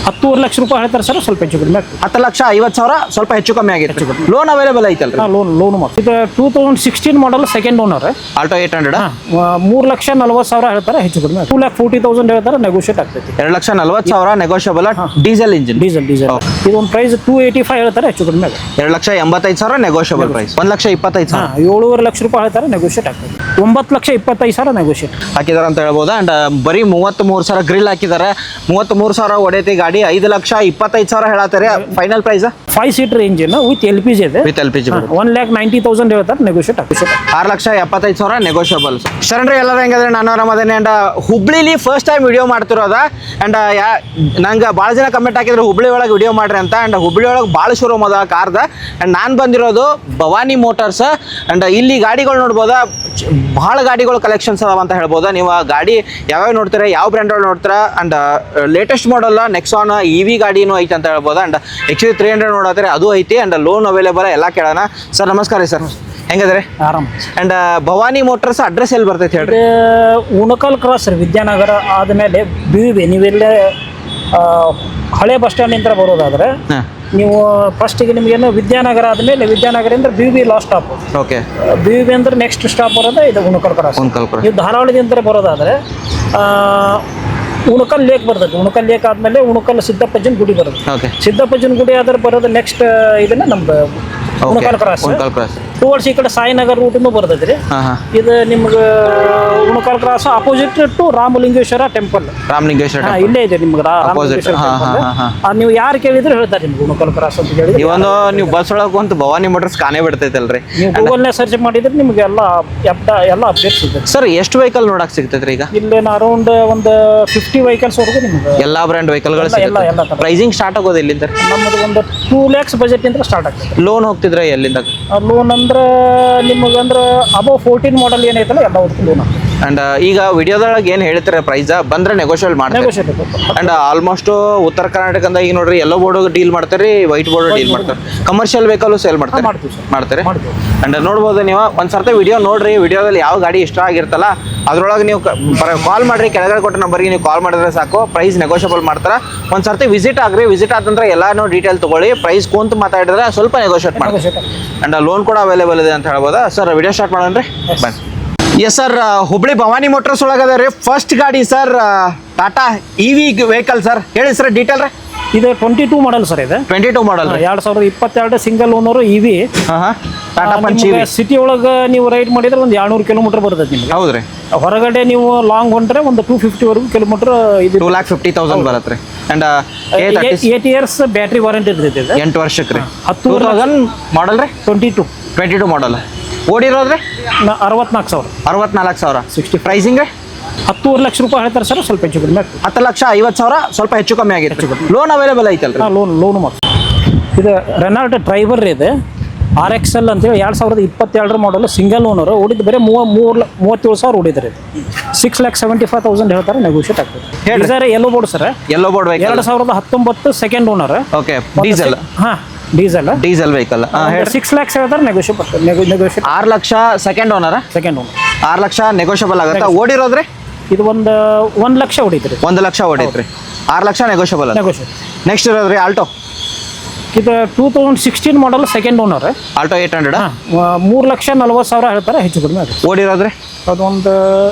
10 ಲಕ್ಷ ರೂಪಾಯಿ ಹೇಳ್ತಾರೆ ಸರ್, ಸ್ವಲ್ಪ ಹೆಚ್ಚು ಕಡಿಮೆ ಆಗ್ತದೆ. 10,50,000 ಸ್ವಲ್ಪ ಹೆಚ್ಚು ಕಮ್ಮಿ ಆಗಿರುತ್ತೆ. ಲೋನ್ ಅವೈಲೇಬಲ್ ಐತಲ್ರಿ? ಲೋನ್ ಮಾಡಿ. ಇದು 2016 ಮಾಡಲ್ ಸೆಕೆಂಡ್ ಓನರ್ ಆಲ್ಟೋ 800 3,40,000 ಹೇಳ್ತಾರೆ, ಹೆಚ್ಚು ಕಡಿಮೆ 2,40,000 ಹೇಳ್ತಾರೆ, ನೆಗೋಷಿಯೇಟ್ ಆಗ್ತೈತಿ. 2,40,000 ನೆಗೋಷಿಯಬಲ್. Diesel engine. ಡೀಸೆಲ್ ಇದೊಂದು ಪ್ರೈಸ್ 285 ಹೇಳ್ತಾರೆ, ಹೆಚ್ಚು ಕಡಿಮೆ ಆಗುತ್ತೆ. 2,85,000 ನೆಗೋಷಿಯಬಲ್ ಪ್ರೈಸ್. 1,25,000. 7.5 ಲಕ್ಷ ರೂಪಾಯಿ ಹೇಳ್ತಾರೆ, ನೆಗೋಷಿಯೇಟ್ ಆಗ್ತದೆ. 9,25,000 ನೆಗೋಷಿಯೇಟ್ ಹಾಕಿದಾರೆ ಅಂತ ಹೇಳ್ಬೋದು. ಅಂಡ್ ಬರೀ 33,000 ಗ್ರಿಲ್ ಹಾಕಿದ್ದಾರೆ. 33,000 ಹೊಡೆಯತಿ ಗಾಡಿ. 5,25,000 ಹೇಳತ್ತಾರೆ. Final price 5 seater engine with LPG ಇದೆ. ವಿತ್ LPG 1,90,000 ಹೇಳ್ತಾರೆ, ನೆಗೋಷಿಯೇಟ್ ಆಗ್ತದೆ. 6,75,000 ನೆಗೋಷಿಯಬಲ್. ಶರಣ್ರಿ ಎಲ್ಲರೂ ಹೆಂಗಂದ್ರೆ ನಾನು ಆರಾಮದೇನೆ. ಅಂಡ್ ಹುಬ್ಳಿಲಿ ಫಸ್ಟ್ ಟೈಮ್ ವಿಡಿಯೋ ಮಾಡ್ತಿರೋದ. ಅಂಡ್ ನಂಗೆ ಭಾಳ ಜನ ಕಮೆಂಟ್ ಹಾಕಿದ್ರು ಹುಬ್ಳಿ ಒಳಗೆ ವಿಡಿಯೋ ಮಾಡ್ರಿ ಅಂತ. ಅಂಡ್ ಹುಬ್ಳಿ ಒಳಗೆ ಭಾಳ ಶೋರೂಮ್ ಅದ ಕಾರ್ದ. ಅಂಡ್ ನಾನು ಬಂದಿರೋದು ಭವಾನಿ ಮೋಟರ್ಸ್. ಅಂಡ್ ಇಲ್ಲಿ ಗಾಡಿಗಳು ನೋಡ್ಬೋದಾ, ಭಾಳ ಗಾಡಿಗಳು ಕಲೆಕ್ಷನ್ಸ್ ಅದಾವ ಅಂತ ಹೇಳ್ಬೋದು. ನೀವು ಗಾಡಿ ಯಾವ್ಯಾವ ನೋಡ್ತೀರಾ, ಯಾವ ಬ್ರ್ಯಾಂಡ್ ನೋಡ್ತೀರಾ. ಅಂಡ್ ಲೇಟೆಸ್ಟ್ ಮಾಡಲ್ಲ ನೆಕ್ಸಾನ್ EV ಗಾಡಿನೂ ಐತೆ ಅಂತ ಹೇಳ್ಬೋದು. ಅಂಡ್ XUV 300 ನೋಡತ್ತಾರೆ, ಅದು ಐತಿ. ಅಂಡ್ ಲೋನ್ ಅವೈಲೇಬಲ್ ಎಲ್ಲ ಕೇಳೋಣ. ಸರ್ ನಮಸ್ಕಾರ ರೀ. ಸರ್ ಹೆಂಗದ್ರಿ? ಆರಾಮ್. ಅಂಡ್ ಭವಾನಿ ಮೋಟರ್ಸ್ ಅಡ್ರೆಸ್ ಎಲ್ಲಿ ಬರ್ತೈತೆ ಹೇಳ್ರಿ? ಉಣಕಲ್ ಕ್ರಾಸ್ ರೀ, ವಿದ್ಯಾನಗರ ಆದಮೇಲೆ BUV. ನೀವೆಲ್ಲೇ ಹಳೆ ಬಸ್ ಸ್ಟ್ಯಾಂಡ್ ಬರೋದಾದ್ರೆ ನೀವು ಫಸ್ಟಿಗೆ ನಿಮಗೇನು ವಿದ್ಯಾನಗರ ಆದಮೇಲೆ ವಿದ್ಯಾನಗರದಿಂದ BUV last stop. Okay. BUV ಅಂದ್ರೆ ನೆಕ್ಸ್ಟ್ ಸ್ಟಾಪ್ ಬರೋದು ಇದು ಉಣಕಲ್ ಕ್ರಾಸ್. ನೀವು ಧಾರವಾಡದಿಂದ ಬರೋದಾದ್ರೆ ಉಣಕಲ್ ಲೇಕ್ ಬರ್ತದೆ. ಉಣಕಲ್ ಲೇಕ್ ಆದಮೇಲೆ ಉಣಕಲ್ ಸಿದ್ದಪ್ಪಜ್ಜನ ಗುಡಿ ಬರುತ್ತೆ. ಸಿದ್ದಪ್ಪಜ್ಜನ ಗುಡಿ ಆದ್ರೆ ಬರೋದು ನೆಕ್ಸ್ಟ್ ಇದನ್ನ ನಮ್ದು ಉಣಕಲ್ ಕ್ರಾಸ್. ಟುವರ್ಡ್ಸ್ ಈ ಕಡೆ ಸಾಯಿನಗರ್ ರೂಟ್ನು ಬರ್ತೈತ್ರಿ. ಇದು ನಿಮ್ಗೆ Unkal cross opposite to Ramalingeshwara temple. ಇಲ್ಲೇ ಇದೆ ನಿಮ್ಗೆ ರಾಮಲಿಂಗೇಶ್ವರ ಟೆಂಪಲ್. ನೀವು ಯಾರು ಕೇಳಿದ್ರೆ ಹೇಳ್ತಾರೆ ನಿಮ್ಗೆ ಉಣಕಲ್ ಕ್ರಾಸ್ ಅಂತ ಹೇಳಿ. ನೀವು ಬಸ್ ಒಳಗೆ ಒಂದು ಭವಾನಿ ಮೋಟರ್ಸ್ ಕಾಣೇ ಬಿಡ್ತೈತಲ್ರಿ. ನೀವು ಗೂಗಲ್ನೇ ಸರ್ಚ್ ಮಾಡಿದ್ರೆ ನಿಮ್ಗೆ ಎಲ್ಲ ಅಪ್ಡೇಟ್ ಸಿಗುತ್ತೆ. ಸರ್ ಎಷ್ಟು ವೆಹಿಕಲ್ ನೋಡಕ್ ಸಿಗ್ತೈತ್ರಿ ಈಗ? ಇಲ್ಲೇನು ಅರೌಂಡ್ ಒಂದು 50 ವೆಹಿಕಲ್ಸ್ ವರೆಗೂ ನಿಮ್ಗೆ ಎಲ್ಲಾ ಬ್ರ್ಯಾಂಡ್ ವೆಹಿಕಲ್ಗಳು ಎಲ್ಲ ಪ್ರೈಸಿಂಗ್ ಸ್ಟಾರ್ಟ್ ಆಗೋದು ಎಲ್ಲಿಂದ? ನಮ್ಮದು ಒಂದು 2 lakhs ಬಜೆಟ್ ಇಂದ ಸ್ಟಾರ್ಟ್ ಆಗ್ತದೆ. ಲೋನ್ ಹೋಗ್ತಿದ್ರೆ ಎಲ್ಲಿಂದ? ಲೋನ್ ಅಂದ್ರೆ ನಿಮಗೆ ಅಂದ್ರೆ ಅಬೌವ್ 14 ಮಾಡಲ್ ಏನೈತಲ್ಲ ಎಲ್ಲ ಲೋನ್ ಆಗ್ತದೆ. ಅಂಡ್ ಈಗ ವಿಡಿಯೋದೊಳಗೆ ಏನು ಹೇಳ್ತಾರೆ ಪ್ರೈಸ್ ಬಂದ್ರೆ ನೆಗೋಷಿಯೇಟ್ ಮಾಡ್ತಾರೆ. ಅಂಡ್ ಆಲ್ಮೋಸ್ಟ್ ಉತ್ತರ ಕರ್ನಾಟಕದಿಂದ ಈಗ ನೋಡ್ರಿ ಯೆಲ್ಲೋ ಬೋರ್ಡ್ ಡೀಲ್ ಮಾಡ್ತಾರೆ, ವೈಟ್ ಬೋರ್ಡ್ ಡೀಲ್ ಮಾಡ್ತಾರೆ, ಕಮರ್ಷಿಯಲ್ ವೆಹಿಕಲ್ ಸೇಲ್ ಮಾಡ್ತಾರೆ. ಅಂಡ್ ನೋಡ್ಬೋದು ನೀವು ಒಂದ್ಸರ್ತಿ ವಿಡಿಯೋ ನೋಡ್ರಿ. ವಿಡಿಯೋದಲ್ಲಿ ಯಾವ ಗಾಡಿ ಇಷ್ಟ ಆಗಿರ್ತಲ್ಲ ಅದ್ರೊಳಗೆ ನೀವು ಕಾಲ್ ಮಾಡ್ರಿ. ಕೆಳಗಡೆ ಕೊಟ್ಟ ನಂಬರ್ಗೆ ನೀವು ಕಾಲ್ ಮಾಡಿದ್ರೆ ಸಾಕು, ಪ್ರೈಸ್ ನೆಗೋಷಿಯಬಲ್ ಮಾಡ್ತಾರೆ. ಒಂದ್ಸರ್ತಿ ವಿಸಿಟ್ ಆಗ್ರಿ. ವಿಸಿಟ್ ಆದಂದ್ರೆ ಎಲ್ಲಾನು ಡೀಟೇಲ್ ತಗೊಳ್ಳಿ. ಪ್ರೈಸ್ ಕುಂತು ಮಾತಾಡಿದ್ರೆ ಸ್ವಲ್ಪ ನೆಗೋಷಿಯೇಟ್ ಮಾಡಿ. ಅಂಡ್ ಲೋನ್ ಕೂಡ ಅವೈಲೇಬಲ್ ಇದೆ ಅಂತ ಹೇಳ್ಬೋದಾ. ಸರ್ ವಿಡಿಯೋ ಸ್ಟಾರ್ಟ್ ಮಾಡೋಣ ರೀ, ಬನ್ನಿ. Yes sir, Hubli Bhavani motors ಒಳಗದ ರೀ ಫಸ್ಟ್ ಗಾಡಿ sir, Tata EV vehicle sir. ಹೇಳಿ ಸರ್ ಡೀಟೇಲ್ ರೀ. ಇದು 22 ಮಾಡಲ್ ಸರ್. ಇದೆ 22 model 2022 single owner EV. Tata Punch EV. City ಒಳಗೆ ನೀವು ರೈಡ್ ಮಾಡಿದ್ರೆ ಒಂದು 200 ಕಿಲೋಮೀಟರ್ ಬರ್ತದೆ ನಿಮಗೆ. ಹೌದ್ರಿ. ಹೊರಗಡೆ ನೀವು ಲಾಂಗ್ ಹೊಂಟ್ರೆ ಒಂದು 250 ವರೆಗೂ ಕಿಲೋಮೀಟರ್. ಇದು 2,50,000 ಬರುತ್ತೆ ರೀ. ಅಂಡ್ 8 years ಬ್ಯಾಟ್ರಿ ವಾರಂಟಿ ಇರ್ತೈತೆ. 8 ವರ್ಷಕ್ಕೆ ರೀ. 10,000 ಮಾಡಲ್ ರೀ. 22 ಮಾಡಲ್. ಓಡಿರೋದ್ರಿ 64,000. 60 ಪ್ರೈಸಿಂಗ್ 10.5 ಲಕ್ಷ ರೂಪಾಯಿ ಹೇಳ್ತಾರೆ ಸರ್, ಸ್ವಲ್ಪ ಹೆಚ್ಚು ಕಡಿಮೆ ಆಗ್ತದೆ. 10,50,000 ಸ್ವಲ್ಪ ಹೆಚ್ಚು ಕಮ್ಮಿ ಆಗಿರುತ್ತೆ. ಲೋನ್ ಅವೈಲೇಬಲ್ ಐತಲ್ರಿ? ಲೋನ್ ಮಾಡಿ. ಇದು ರೆನಾಲ್ಟ್ ಡ್ರೈವರ್ ಇದೆ, RXL ಅಂತೇಳಿ 2022 ಮಾಡಲು ಸಿಂಗಲ್ ಓನರ್. ಓಡಿದ್ದು ಬರೀ 37,000 ಓಡಿದ್ರೆ. 6,75,000 ಹೇಳ್ತಾರೆ, ನೆಗೋಷಿಯೇಟ್ ಆಗ್ತದೆ. Yellow board sir. Yellow board 2019 second owner. Okay. Diesel. Diesel vehicle. 6 lakhs ಹೇಳ್ತಾರೆ, negotiate. 6 lakh second owner. 6 lakh negotiable ಆಗುತ್ತೆ. ಓಡಿರೋದ್ರಿ ಇದು ಒಂದು 1 ಲಕ್ಷ ಹೊಡಿತ್ರಿ. 1 ಲಕ್ಷ ಹೊಡಿತ್ರಿ. 6 ಲಕ್ಷ ನೆಗೋಷಿಯಬಲ್. ನೆಕ್ಸ್ಟ್ ಇರೋದ್ರಿ ಆಲ್ಟೋ. ಇದು 2016 ಮಾಡಲ್ ಸೆಕೆಂಡ್ ಓನರ್. ಆಲ್ಟೋ 800 3,40,000 ಹೇಳ್ತಾರೆ, ಹೆಚ್ಚು ಕಡಿಮೆ ಆಗುತ್ತೆ. ಓಡಿರೋದ್ರಿ ಅದೊಂದು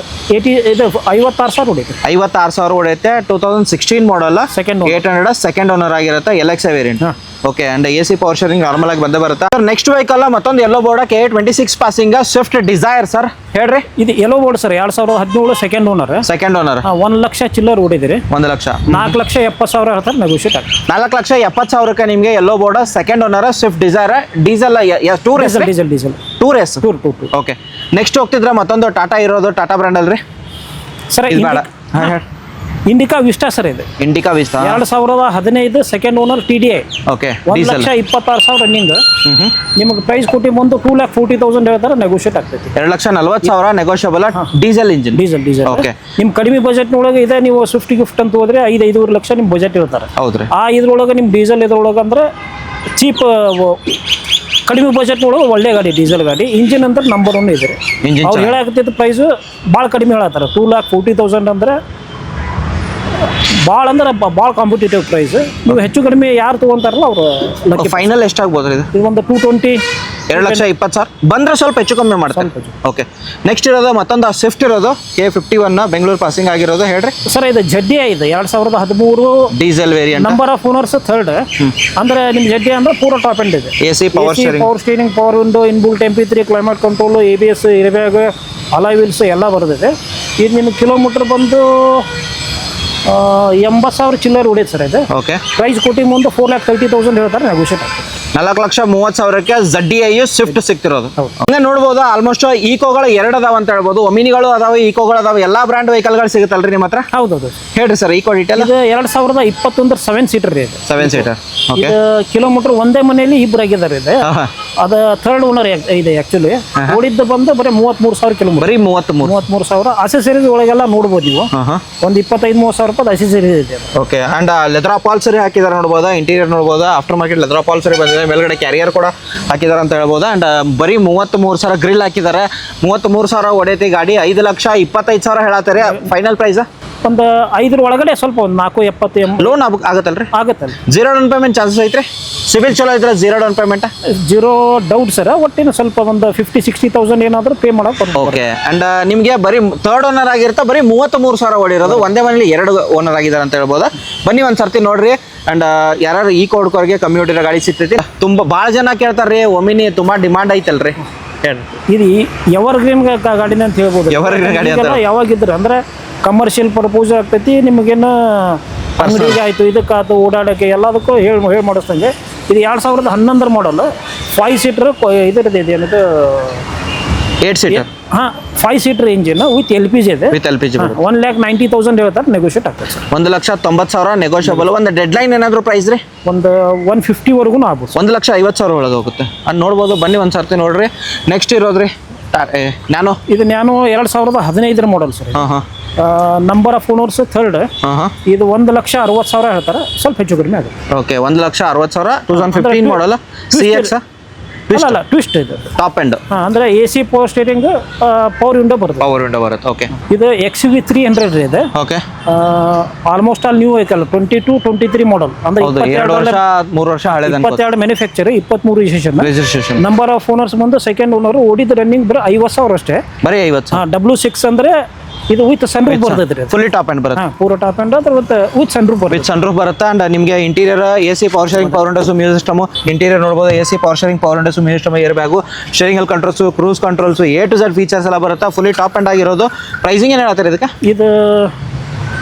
56,000 ಹೊಡಿತೆ. 56,000 ಹೊಡೆಯುತ್ತೆ. 2016 ಮಾಡಲ್ ಸೆಕೆಂಡ್ 800 ಸೆಕೆಂಡ್ ಓನರ್ ಆಗಿರುತ್ತೆ. LXI variant. Okay. And AC power steering normal ಆಗಿ ಬಂದೇ ಬರುತ್ತೆ. ನೆಕ್ಸ್ಟ್ ವೆಹಿಕಲ್ ಮತ್ತೊಂದು yellow board K26 passing Swift Dzire sir. ಹೇಳ್ರಿ. ಇದು yellow board sir, 2017 second owner. 1 lakh ಚಿಲ್ಲರ್ ಓಡಿದಿರಿ. 1 ಲಕ್ಷ. 4,70,000 ಹೇಳ್ತಾರೆ, ನೆಗೋಷಿಯೇಟ್ ಆಗ್ತದೆ. 4,70,000 ನಿಮಗೆ yellow board second owner Swift Dzire. Diesel tour S. Okay. Next ಹೋಗ್ತಿದ್ರೆ ಮತ್ತೊಂದು ಟಾಟಾ ಇರೋದು, ಟಾಟಾ ಬ್ರ್ಯಾಂಡ್ ಅಲ್ರಿ ಸರ್. Indica Vista sir. ಇದು Indica Vista 2015 second owner TDI. Okay. 1,26,000 running. ನಿಮಗೆ ಪ್ರೈಸ್ ಕೊಟ್ಟು ಬಂದು 2,40,000 ಹೇಳ್ತಾರೆ, ನೆಗೋಷಿಯೇಟ್ ಆಗ್ತೈತಿ. 2,40,000 negotiable. Diesel engine. Diesel. Okay. ನಿಮ್ಮ ಕಡಿಮೆ ಬಜೆಟ್ ಒಳಗೆ ಇದೆ. ನೀವು ಸ್ವಿಫ್ಟ್ ಗಿಫ್ಟ್ ಅಂತ ಹೋದ್ರೆ 5-5.5 ಲಕ್ಷ ನಿಮ್ಮ ಬಜೆಟ್ ಇರ್ತಾರೆ. ಹೌದ್ರಿ. ಇದ್ರೊಳಗೆ ನಿಮ್ಮ ಡೀಸೆಲ್ ಇದ್ರೊಳಗೆ ಅಂದ್ರೆ ಚೀಪ್, ಕಡಿಮೆ ಬಜೆಟ್ ಒಳಗೆ ಒಳ್ಳೆ ಗಾಡಿ, ಡೀಸೆಲ್ ಗಾಡಿ. ಇಂಜಿನ್ ಅಂದ್ರೆ ನಂಬರ್ 1 ಇದೆ. ಅವ್ರು ಹೇಳಾಕತ್ತಿದ್ದು ಪ್ರೈಸು ಭಾಳ ಕಡಿಮೆ ಹೇಳತ್ತಾರೆ. 2,40,000 ಅಂದ್ರೆ ಭಾಳ ಅಂದ್ರೆ ಭಾಳ ಕಾಂಪಿಟೇಟಿವ್ ಪ್ರೈಸ್. ನೀವು ಹೆಚ್ಚು ಕಡಿಮೆ ಯಾರು ತೊಗೊಂತಾರಲ್ಲ ಅವರು ಫೈನಲ್ ಎಷ್ಟಾಗ್ಬೋದು ಇದು? ಇದು ಒಂದು 220 2,20,000 ಬಂದ್ರೆ ಸ್ವಲ್ಪ ಹೆಚ್ಚು ಕಮ್ಮಿ ಮಾಡ್ತಾರೆ. ಓಕೆ, ನೆಕ್ಸ್ಟ್ ಇರೋದು ಮತ್ತೊಂದು ಸ್ವಿಫ್ಟ್ ಇರೋದು K51 ಬೆಂಗಳೂರು ಪಾಸಿಂಗ್ ಆಗಿರೋದು ಹೇಳ್ರಿ ಸರ್. ಇದು ಜಡ್ಡಿ ಇದೆ 2013 diesel variant. Number of owners 3rd. ಅಂದ್ರೆ ನಿಮ್ಮ ಜಡ್ಡಿ ಅಂದ್ರೆ ಪೂರ ಟಾಪ್ ಎಂಡ್ ಇದೆ. AC power steering, power window, inbuilt MP3, climate control, ABS, airbag, alloy wheels ಎಲ್ಲ ಬರ್ತದೆ. ಇದು ನಿಮಗೆ ಕಿಲೋಮೀಟರ್ ಬಂದು 80,000 ಚಿಲ್ಲರ್ ಹೊಡೆಯುತ್ತೆ ಸರ್. ಇದು ಓಕೆ, ಪ್ರೈಸ್ ಕೊಟ್ಟು ಮುಂದೆ 4,30,000 ಹೇಳ್ತಾರೆ, ನೆಗೋಷಿಯೇಟ್ ಆಗ್ತದೆ. 4,30,000ಕ್ಕೆ ZDI ಸ್ವಿಫ್ಟ್ ಸಿಗ್ತಿರೋದು. ಹಂಗೆ ನೋಡ್ಬೋದು ಆಲ್ಮೋಸ್ಟ್ ಈಕೋಗಳು 2 ಅದಾವ ಅಂತ ಹೇಳ್ಬೋದು. ಒಮಿನಿಗಳು ಅದಾವೆ, ಈಕೋಗಳು ಅದಾವೆ, ಎಲ್ಲಾ ಬ್ರ್ಯಾಂಡ್ ವೆಹಿಕಲ್ಗಳು ಸಿಗುತ್ತಲ್ರಿ ನಿಮ್ಮ ಹತ್ರ? ಹೌದೌದು. ಹೇಳ್ರಿ ಸರ್ ಈಕೋ ಡೀಟೇಲ್. ಇದು 2021 7 ಸೀಟರ್ ರೀ. ಇದು 7 ಸೀಟರ್. ಓಕೆ, ಇದು ಕಿಲೋಮೀಟರ್ ಒಂದೇ ಮನೆಯಲ್ಲಿ ಇಬ್ಬರು ಆಗಿದ್ದಾರೆ. ಇದು ಅದು 3rd ಓನರ್ ಇದೆ ಆಕ್ಚುಲಿ. ಓಡಿದ್ದು ಬಂದು ಬರೀ 33,000 ಕಿಲೋಮೀಟರ್. ಬರೀ 33,000. ಅಸೆಸರೀಸ್ ಒಳಗೆಲ್ಲ ನೋಡ್ಬೋದು ನೀವು. ಒಂದು 25-30,000 ರೂಪಾಯಿ ಅಸೆಸರೀಸ್ ಇದೆ. ಓಕೆ, ಅಂಡ್ ಲೆದರ್ ಅಪಾಲ್ಸರಿ ಹಾಕಿದಾರೆ ನೋಡ್ಬೋದು, ಇಂಟೀರಿಯರ್ ನೋಡ್ಬೋದು, ಆಫ್ಟರ್ ಮಾರ್ಕೆಟ್ ಲೆದರ್ ಅಪಾಲ್ಸರಿ ಬಂದಿದೆ, ಮೇಲ್ಗಡೆ ಕ್ಯಾರಿಯರ್ ಕೂಡ ಹಾಕಿದಾರೆ ಅಂತ ಹೇಳ್ಬೋದು. ಅಂಡ್ ಬರೀ 33,000 ಗ್ರಿಲ್ ಹಾಕಿದ್ದಾರೆ. 33,000 ಹೊಡೆತಿ ಗಾಡಿ. 5,25,000 ಹೇಳತ್ತಾರೆ. ಫೈನಲ್ ಪ್ರೈಸ್ ಒಂದು 5 ಒಳಗಡೆ ಸ್ವಲ್ಪ ಒಂದು 470 ಲೋನ್ ಆಗತ್ತಲ್ರಿ? ಆಗತ್ತಲ್ಲ. 0 ಡೌನ್ ಪೇಮೆಂಟ್ ಚಾನ್ಸಸ್ ಐತ್ರಿ? ಸಿವಿಲ್ ಚಲೋ ಇದ್ರೆ 0 ಡೌನ್ ಪೇಮೆಂಟ್? 0 doubt sir. ಒಟ್ಟಿನ ಸ್ವಲ್ಪ ಒಂದು 50,000-60,000 ಏನಾದರೂ ಪೇ ಮಾಡೋಕೆ. ಓಕೆ, ಅಂಡ್ ನಿಮಗೆ ಬರೀ 3rd ಓನರ್ ಆಗಿರ್ತಾ ಬರೀ 33,000 ಹೊಡಿರೋದು. ಒಂದೇ ಮನೇಲಿ 2 ಓನರ್ ಆಗಿದ್ದಾರೆ ಅಂತ ಹೇಳ್ಬೋದು. ಬನ್ನಿ ಒಂದು ಸರ್ತಿ ನೋಡ್ರಿ. ಅಂಡ್ ಯಾರು ಈ ಕೋಡ್ಕೋರ್ಗೆ ಕಮ್ಯುನಿಟಿರ ಗಾಡಿ ಸಿಗ್ತೈತಿ. ತುಂಬ ಭಾಳ ಜನ ಕೇಳ್ತಾರ್ರಿ, ಒಮಿನಿ ತುಂಬ ಡಿಮಾಂಡ್ ಐತಲ್ರಿ. ಇದು ಎವರ್ಗ್ರೀನ್ ಗಾಡಿನ ಅಂತ ಹೇಳ್ಬೋದು. ಎವರ್ಗ್ರೀನ್ ಗಾಡಿ ಅಂತ ಯಾವಾಗಿದ್ರೆ ಅಂದ್ರೆ ಕಮರ್ಷಿಯಲ್ ಪರ್ಪೋಸ್ ಆಗ್ತೈತಿ. ನಿಮಗೇನು ಅಂಗಡಿಗೆ ಆಯಿತು, ಇದಕ್ಕಾಯ್ತು, ಓಡಾಡೋಕ್ಕೆ ಎಲ್ಲದಕ್ಕೂ ಹೇಳಿ ಮಾಡಿಸ್ತಂಗೆ. ಇದು 2011 ಮಾಡಲ್ 5 ಸೀಟರ್ ಇದರದ್ದು ಇದೆ. ಏನದು 8 seater. 5 seater engine with LPG ಇದೆ. ವಿತ್ LPG 1,90,000 ಹೇಳ್ತಾರೆ, ನೆಗೋಷಿಯೇಟ್ ಆಗ್ತದೆ ಸರ್. 1,90,000 ನೆಗೋಷಿಯಬಲ್. ಒಂದು ಡೆಡ್ ಲೈನ್ ಏನಾದರೂ ಪ್ರೈಸ್ ರೀ? ಒಂದು 150ವರೆಗೂ ಆಗ್ಬೋದು. 1,50,000 ಒಳಗೆ ಹೋಗುತ್ತೆ. ಅದು ನೋಡ್ಬೋದು. ಬನ್ನಿ ಒಂದು ಸರ್ತಿ ನೋಡ್ರಿ. ನೆಕ್ಸ್ಟ್ ಇರೋದ್ರಿ ನ್ಯಾನೋ. ಇದು Nano 2015 model sir. Number of owners 3rd. ಇದು 1,60,000 ಹೇಳ್ತಾರೆ, ಸ್ವಲ್ಪ ಹೆಚ್ಚು ಕಡಿಮೆ ಆಗುತ್ತೆ. Okay, 1,60,000 2015 model. CX ಅಲ್ಲ ಟ್ವಿಸ್ಟ್ ಇದು ಟಾಪ್ ಎಂಡ್. ಅಂದ್ರೆ AC power steering, power window ಬರುತ್ತೆ. ಪವರ್ ವಿಂಡೋ ಬರುತ್ತೆ. ಓಕೆ, ಇದು XUV 300 ಇದೆ. Okay, almost all new vehicle 22-23 model. ಅಂದ್ರೆ 2 ವರ್ಷ 3 ವರ್ಷ ಹಳೆದ. 22 manufacture, 23 registration. Number of owners ಬಂದು 2nd ಓನರ್. ಓಡಿದ ರನ್ನಿಂಗ್ ಬರೀ 50,000 ಅಷ್ಟೇ. ಬರೀ 50. W6 ಅಂದ್ರೆ ಇದು ವಿತ್ ಸನ್ರೂಫ್ ಬರ್ತೈತ್ರಿ. ಫುಲ್ಲಿ ಟಾಪ್ ಎಂಡ್ ಬರುತ್ತೆ. ಪೂರ ಟಾಪ್ ಎಂಡ್ ಅದ್ರ ವಿತ್ ಸನ್ರೂಫ್ ಬರುತ್ತೆ. ವಿತ್ ಸನ್ರೂಫ್ ಬರುತ್ತೆ. ಅಂಡ್ ನಿಮಗೆ interior AC power steering, power windows, music system. Interior ನೋಡ್ಬೋದು. AC power steering, power windows, music system, air bag, steering controls, cruise controls, A to Z features ಎಲ್ಲ ಬರುತ್ತೆ. Fully top end ಆಗಿರೋದು. Pricing ಏನು ಹೇಳ್ತಾರೆ ಇದಕ್ಕೆ? ಇದು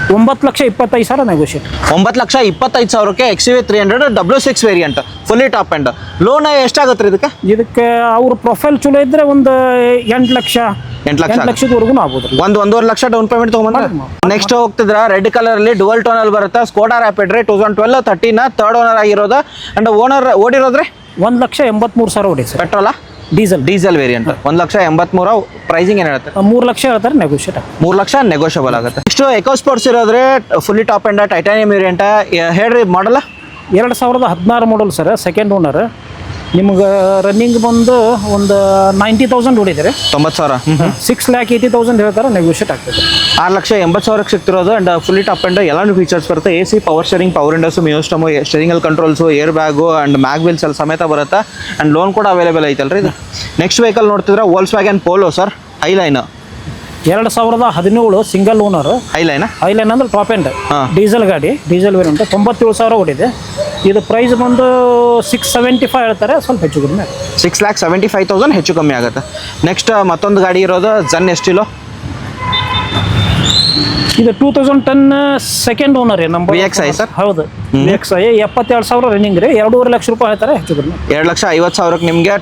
9,25,000 negotiate. 9,25,000ಕ್ಕೆ XUV 300 W6 variant fully top end. Loan ಎಷ್ಟಾಗುತ್ತೆ ಇದಕ್ಕೆ? ಇದಕ್ಕೆ ಅವ್ರ ಪ್ರೊಫೈಲ್ ಚಲೋ ಇದ್ರೆ ಒಂದು 8 ಲಕ್ಷದವರೆಗೂ ಆಗ್ಬೋದು. 1.5 ಲಕ್ಷ ಡೌನ್ ಪೇಮೆಂಟ್ ತೊಗೊಂಡ್ಬಂದ್ರೆ. ನೆಕ್ಸ್ಟ್ ಹೋಗ್ತಿದ್ರ ರೆಡ್ ಕಲರ್ ಅಲ್ಲಿ ಡುವಲ್ ಟೋನ್ ಅಲ್ಲಿ ಬರುತ್ತೆ. ಸ್ಕೋಡಾ ರ್ಯಾಪಿಡ್ ರೀ 2012-13 3rd ಓನರ್ ಆಗಿರೋದು. ಅಂಡ್ ಓನರ್ ಓಡಿರೋದ್ರಿ 1,83,000 ಹೊಡಿ ಸರ್. ಪೆಟ್ರೋಲಾ ಡೀಸೆಲ್ ವೇರಿಯಂಟ್ 1,83,000. ಪ್ರೈಸಿಂಗ್ ಏನು ಹೇಳ್ತಾರೆ? 3 ಲಕ್ಷ ಹೇಳ್ತಾರೆ, ನೆಗೋಷಿಯೇಟ್. 3 ಲಕ್ಷ ನೆಗೋಷಿಯಬಲ್ ಆಗುತ್ತೆ. ನೆಕ್ಸ್ಟ್ ಎಕೋ ಸ್ಪೋರ್ಟ್ಸ್ ಇರೋದ್ರೆ fully top end titanium variant. ಹೇಳ್ರಿ ಮಾಡಲ್ಲ. 2016 ಮಾಡಲ್ ಸರ್. 2nd owner. ನಿಮ್ಗೆ ರನ್ನಿಂಗ್ ಬಂದು ಒಂದು 90,000 ಹೊಡಿದ್ರೆ 90,000. 6,80,000 ಹೇಳ್ತಾರೆ, ನೆಗೋಷಿಯೇಟ್ ಆಗ್ತದೆ. 6,80,000ಕ್ಕೆ ಸಿಗ್ತಿರೋದು. ಅಂಡ್ ಫುಲ್ಲಿ ಟಾಪ್ ಎಂಡ್ ಎಲ್ಲಾನು ಫೀಚರ್ಸ್ ಬರುತ್ತೆ. AC power steering, power windows, music system, steering controls, air bag and mag wheels ಎಲ್ಲ ಸಮೇತ ಬರುತ್ತೆ. ಅಂಡ್ ಲೋನ್ ಕೂಡ ಅವೈಲೇಬಲ್ ಐತಲ್ರಿ ಇದು. ನೆಕ್ಸ್ಟ್ ವೆಹಿಕಲ್ ನೋಡ್ತಿದ್ರೆ Volkswagen Polo sir. Highline 2017 single owner. Highline ಅಂದ್ರೆ ಟಾಪ್ ಎಂಡ್ ಡೀಸೆಲ್ ಗಾಡಿ, ಡೀಸೆಲ್ ವೇರಿಯಂಟ್. 97,000 ಹೊಡಿದೆ. ಇದು ಪ್ರೈಸ್ ಬಂದು 675 ಹೇಳ್ತಾರೆ, ಸ್ವಲ್ಪ ಹೆಚ್ಚು ಕಡಿಮೆ. 6,75,000 ಹೆಚ್ಚು ಕಮ್ಮಿ ಆಗುತ್ತೆ. ನೆಕ್ಸ್ಟ್ ಮತ್ತೊಂದು ಗಾಡಿ ಇರೋದು ಜನ್ ಎಸ್ಟಿಲೋ. ಇದು 2010 2nd owner number. VXI sir. ಹೌದು, VXI 72,000 ರನ್ನಿಂಗ್ ರೀ. 2.5 ಲಕ್ಷ ರೂಪಾಯಿ ಹೇಳ್ತಾರೆ, ಹೆಚ್ಚು ಕಡಿಮೆ. 2,50,000ಕ್ಕೆ ನಿಮಗೆ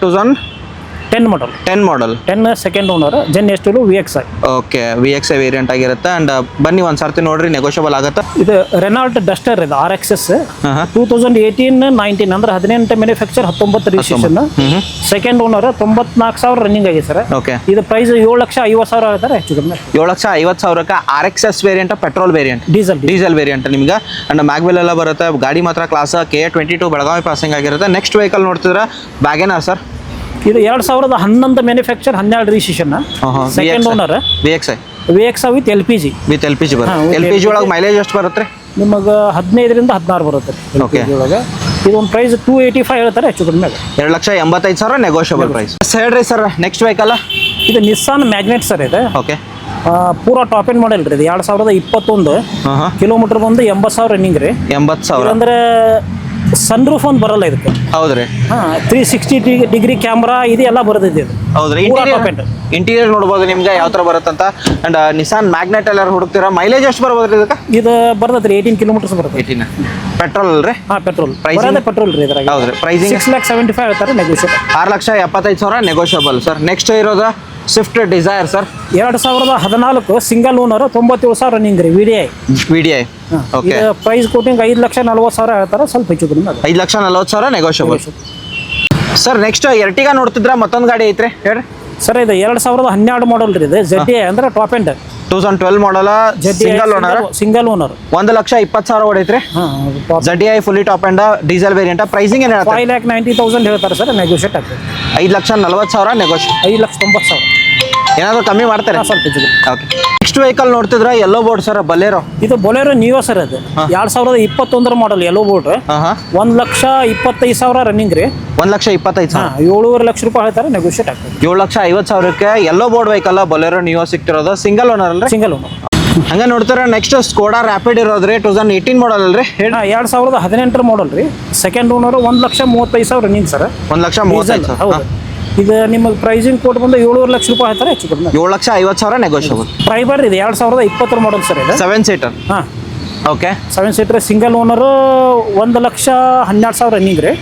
10 ಮಾಡಲ್ 10 2nd owner. Jan Estilo VXI. Okay, VXI variant ಆಗಿರುತ್ತೆ. ಅಂಡ್ ಬನ್ನಿ ಒಂದು ಸರ್ತಿ ನೋಡ್ರಿ, ನೆಗೋಷಿಯಬಲ್ ಆಗುತ್ತೆ. ಇದು ರೆನಾಲ್ಟ್ ಡಸ್ಟರ್ ಇದೆ RXS 2018-19 ಅಂದ್ರೆ 18 manufacture, 19 registration. 2nd owner. 94,000 running ಆಗಿದೆ ಸರ್. ಓಕೆ, ಇದು ಪ್ರೈಸ್ 7,50,000 ಹೇಳ್ತಾರೆ, ಹೆಚ್ಚು ಕಡಿಮೆ. 7,50,000ಕ್ಕೆ RXS variant, petrol variant, diesel variant ನಿಮ್ಗೆ. ಅಂಡ್ ಮ್ಯಾಗ್ವೆಲ್ ಎಲ್ಲ ಬರುತ್ತೆ. ಗಾಡಿ ಮಾತ್ರ ಕ್ಲಾಸ್ K22 ಬೆಳಗಾವಿ ಪಾಸಿಂಗ್ ಆಗಿರುತ್ತೆ. ನೆಕ್ಸ್ಟ್ ವೆಹಿಕಲ್ ನೋಡ್ತಿದ್ರೆ ವ್ಯಾಗನರ್ ಸರ್. ಇದು 2011 manufacture, 12 registration. 2nd owner. VXI VX with LPG. With LPG ಬರುತ್ತೆ. LPG ಒಳಗೆ ಮೈಲೇಜ್ ಎಷ್ಟು ಬರುತ್ತೆ? ನಿಮಗೆ 15ರಿಂದ 16 ಬರುತ್ತೆ Okay. LPG ಒಳಗೆ. ಇದೊಂದು ಪ್ರೈಸ್ 285 ಹೇಳ್ತಾರೆ, ಹೆಚ್ಚು ಕಡಿಮೆ. 2,85,000 ನೆಗೋಷಿಯಬಲ್ ಪ್ರೈಸ್. ಹೇಳ್ರಿ ಸರ್, ನೆಕ್ಸ್ಟ್ ವೆಹಿಕಲ್ ಇದು ನಿಸ್ಸಾನ್ ಮ್ಯಾಗ್ನೆಟ್ ಸರ್ ಇದೆ. ಓಕೆ. ಪೂರಾ ಟಾಪ್ ಎಂಡ್ ಮಾಡೆಲ್ ರೀ ಇದು. 2021 ಕಿಲೋಮೀಟರ್ ಬಂದು 80,000 ರನ್ನಿಂಗ್ ರೀ. 80,000 ಅಂದ್ರೆ ಸನ್ ರೂಫ್ ಒಂದು ಬರಲ್ಲ ಇದಕ್ಕೆ. ಹೌದ್ರಿ. 360 ಡಿಗ್ರಿ ಕ್ಯಾಮ್ರಾ ಇದು ಎಲ್ಲ ಬರ್ತೈತಿ ಇದು. ಹೌದ್ರಿ. ಇಂಟೀರಿಯರ್ ನೋಡ್ಬೋದು ನಿಮ್ಗೆ ಯಾವ ತರ ಬರುತ್ತೆ ಅಂತ. ಅಂಡ್ ನಿಸಾನ್ ಮ್ಯಾಗ್ನೆಟ್ ಎಲ್ಲ ಹುಡುಕ್ತೀರಾ, ಮೈಲೇಜ್ ಎಷ್ಟು ಬರ್ಬೋದ್ರಿ ಇದಕ್ಕೆ? ಇದು ಬರ್ತೈತ್ರಿ 18 ಕಿಲೋಮೀಟರ್ಸ್ ಬರುತ್ತೆ. 18 ಪೆಟ್ರೋಲ್ ಅಲ್ರಿ? ಪೆಟ್ರೋಲ್. Pricing? ಪೆಟ್ರೋಲ್ ರೀ ಇದ್ರಾಗ. ಹೌದ್ರಿ. ಪ್ರೈಸಿಂಗ್ 6,75,000 ಹೇಳ್ತಾರೆ, ನೆಗೋಷಿಯೇಟ್. 6,75,000 negotiable sir. ನೆಕ್ಸ್ಟ್ ಇರೋದು Swift Dzire sir. 2014 single owner, 97,000 running ರೀ. VDI. ಓಕೆ. ಪ್ರೈಸ್ ಕೋಟಿಂಗ್ 5,40,000 ಹೇಳ್ತಾರೆ, ಸ್ವಲ್ಪ ಹೆಚ್ಚು ಕಡಿಮೆ. 5,40,000 ನೆಗೋಷಿಯಬಲ್ ಸರ್. ನೆಕ್ಸ್ಟ್ ಎರ್ಟಿಗಾ ನೋಡ್ತಿದ್ರ, ಮತ್ತೊಂದು ಗಾಡಿ ಐತ್ರಿ ಹೇಳ್ರಿ ಸರ್. ಇದು 2012 ಮಾಡಲ್ ರೀ ಇದು. ZDI ಅಂದ್ರೆ top end. 2012 model, single owner. 1,20,000 ಹೊಡೈತ್ರಿ. ZDI fully top end diesel variant. Pricing ಏನು ಹೇಳ್ತಾರೆ? 5,90,000 ಹೇಳ್ತಾರೆ ಸರ್, ನೆಗೋಷಿಯೇಟ್ ಆಗ್ತದೆ. 5,40,000 ನೆಗೋಷಿಯೇಟ್. 5,90,000 ಏನಾದರೂ ಕಮ್ಮಿ ಮಾಡ್ತಾರೆ? ಸ್ವಲ್ಪ ಹೆಚ್ಚು. ಓಕೆ. ನೆಕ್ಸ್ಟ್ ವೆಹಿಕಲ್ ನೋಡ್ತಿದ್ರ, ಯೆಲ್ಲೋ ಬೋರ್ಡ್ ಸರ್, ಬಲೇರೋ. ಇದು ಬೊಲೆರೋ ನಿಯೋ ಸರ್. ಅದು 2021 ಮಾಡಲ್ ಯೆಲ್ಲೋ ಬೋರ್ಡ್. 1,25,000 ರನ್ನಿಂಗ್ ರೀ. 1,25,000. 7.5 ಲಕ್ಷ ರೂಪಾಯಿ ಹೇಳ್ತಾರೆ, ನೆಗೋಷಿಯೇಟ್ ಆಗ್ತದೆ. 7,50,000ಕ್ಕೆ yellow board vehicle Bolero Neo ಸಿಗ್ತಿರೋದು. ಸಿಂಗಲ್ ಓನರ್ ಅಲ್ರಿ? Single owner. ಹಂಗೆ ನೋಡ್ತಾರೆ. ನೆಕ್ಸ್ಟ್ ಸ್ಕೋಡಾ ರ್ಯಾಪಿಡ್ ಇರೋದ್ರಿ. 2018 ಮಾಡಲ್ ಅಲ್ರಿ? 2018 ಮಾಡಲ್ ರೀ. Second owner. 1,35,000 running sir. 1,35,000. ಹೌದು. ಇದು ನಿಮಗೆ ಪ್ರೈಸಿಂಗ್ ಕೋಟ್ ಬಂದು 7.5 ಲಕ್ಷ ರೂಪಾಯಿ ಹೇಳ್ತಾರೆ, ಹೆಚ್ಚು ಕಡಿಮೆ. 7,50,000 ನೆಗೋಷಿಯಬಲ್. ಪ್ರೈಬರ್ ಇದೆ 2020 ಮಾಡಲ್ ಸರ್ ಇದು. 7 ಸೀಟರ್. ಹಾಂ. Okay. 7 seater single owner. 1,12,000 running ರೀ.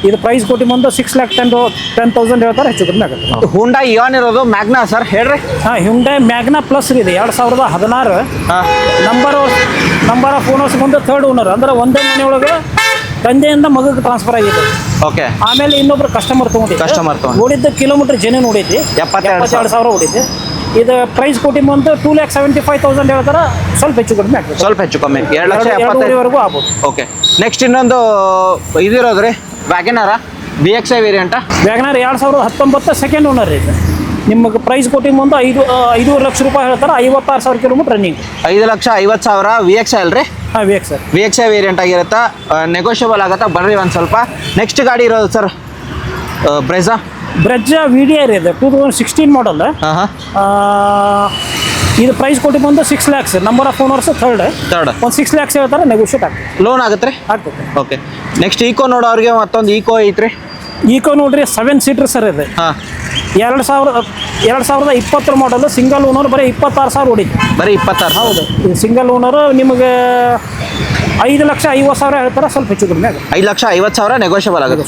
ಇದು ಪ್ರೈಸ್ ಕೋಟಿ ಬಂದು 6,10,000 ಹೇಳ್ತಾರೆ, ಹೆಚ್ಚು ಕಡಿಮೆ ಆಗುತ್ತೆ. ಹುಂಡಾ ಇಯಾನ್ ಇರೋದು ಮ್ಯಾಗ್ನಾ ಸರ್, ಹೇಳ್ರಿ. ಹ್ಯುಂಡೈ ಮ್ಯಾಗ್ನಾ ಪ್ಲಸ್ ಇದೆ 2016. ನಂಬರ್ ಆಫ್ ಓನರ್ಸ್ ಬಂದು 3rd ಓನರ್. ಅಂದ್ರೆ ಒಂದೇ ಮನೆಯೊಳಗೆ ತಂದೆಯಿಂದ ಮಗಕ್ಕೆ ಟ್ರಾನ್ಸ್ಫರ್ ಆಗಿದೆ. ಓಕೆ. ಆಮೇಲೆ ಇನ್ನೊಬ್ರು ಕಸ್ಟಮರ್ ತಗೊಂಡಿದ್ದು. ಓಡಿದ್ದ ಕಿಲೋಮೀಟರ್ ಜನ ನೋಡೈತಿ 72,000 ಓಡಿದೆ. ಇದು ಪ್ರೈಸ್ ಕೋಟಿ ಬಂದು 2,75,000 ಹೇಳ್ತಾರೆ, ಸ್ವಲ್ಪ ಹೆಚ್ಚು ಕಡಿಮೆ ಆಗ್ತದೆ. ಸ್ವಲ್ಪ ಹೆಚ್ಚು ಕಮ್ಮಿ 2,70,000 ಆಗ್ಬೋದು. ಓಕೆ. ನೆಕ್ಸ್ಟ್ ಇನ್ನೊಂದು ಇದಿರೋದ್ರಿ, ವ್ಯಾಗನಾರ VXI variant. Wagon R 2019 second owner ರೀ. ನಿಮಗೆ ಪ್ರೈಸ್ ಕೋಟಿಂಗ್ ಬಂದು 5.5 ಲಕ್ಷ ರೂಪಾಯಿ ಹೇಳ್ತಾರೆ, 56,000 ಕಿಲೋಮೀಟರ್ ರನ್ನಿಂಗ್. 5,50,000 VXI ಅಲ್ರಿ? ಹಾಂ, VXI ವೇರಿಯಂಟ್ ಆಗಿರುತ್ತಾ, ನೆಗೋಷಿಯಬಲ್ ಆಗುತ್ತಾ. ಬರ್ರಿ ಒಂದು ಸ್ವಲ್ಪ. ನೆಕ್ಸ್ಟ್ ಗಾಡಿ ಇರೋದು ಸರ್, ಬ್ರೆಜಾ VDI ರೀ. ಇದು 2016 ಮಾಡಲ್. ಇದು ಪ್ರೈಸ್ ಕೊಟ್ಟು ಬಂದು 6 lakhs. Number of owners third. ಒಂದು 6 lakhs ಹೇಳ್ತಾರೆ, ನೆಗೋಷಿಯೇಟ್ ಆಗ್ತದೆ. ಲೋನ್ ಆಗುತ್ತೆ? ಆಗ್ತದೆ. ಓಕೆ. ನೆಕ್ಸ್ಟ್ ಈಕೋ ನೋಡೋರಿಗೆ ಮತ್ತೊಂದು ಈಕೋ ಐತ್ರಿ. ಈಕೋ ನೋಡ್ರಿ 7 ಸೀಟರ್ ಸರ್ ಇದು. 2020 ಮಾಡಲ್. Single owner. ಬರೀ 26,000 ಹೊಡಿತು. ಬರೀ 26,000? ಹೌದು. Single owner. ನಿಮಗೆ 5,50,000 ಹೇಳ್ತಾರೆ, ಸ್ವಲ್ಪ ಹೆಚ್ಚು ಕಡಿಮೆ ಆಗುತ್ತೆ. 5,50,000 ನೆಗೋಷಿಯಬಲ್ ಆಗುತ್ತೆ.